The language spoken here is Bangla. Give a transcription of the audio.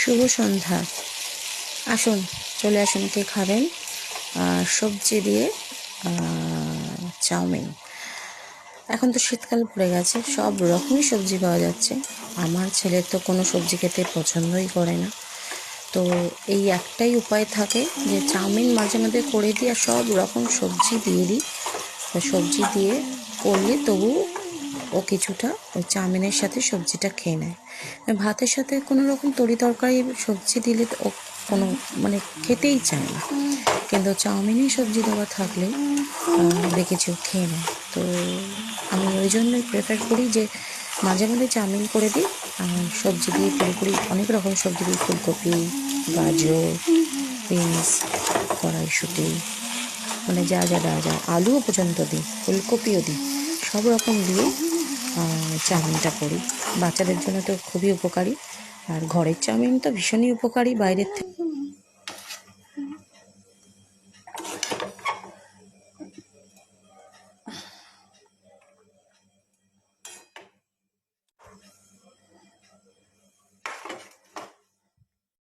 শুভ সন্ধ্যা। আসুন, চলে আসুন, কে খাবেন সবজি দিয়ে চাউমিন। এখন তো শীতকাল পড়ে গেছে, সব রকমই সবজি পাওয়া যাচ্ছে। আমার ছেলে তো কোনো সবজি খেতে পছন্দই করে না, তো এই একটাই উপায় থাকে যে চাউমিন মাঝে মাঝে করে দিই আর সব রকম সবজি দিয়ে দিই। সবজি দিয়ে করলে তবু ও কিছুটা ওই চাউমিনের সাথে সবজিটা খেয়ে নেয়। ভাতের সাথে কোনো রকম তরি তরকারি সবজি দিলে ও কোনো মানে খেতেই চায় না, কিন্তু চাউমিনে সবজি দেওয়া থাকলে দেখেছি ও খেয়ে নেয়। তো আমি ওই জন্যই প্রেফার করি যে মাঝে মাঝে চাউমিন করে দিই আর সবজি দিয়ে পুরোপুরি অনেক রকম সবজি দিই, ফুলকপি, গাজর, বিনস, কড়াইশুঁটি, মানে যা যা দেওয়া যায়, আলুও পর্যন্ত দিই, ফুলকপিও দিই, সব রকম দিয়ে চাউমিনটা করি। বাচ্চাদের জন্য তো খুবই উপকারী, আর ঘরের চাউমিন তো ভীষণই উপকারী বাইরের থেকে।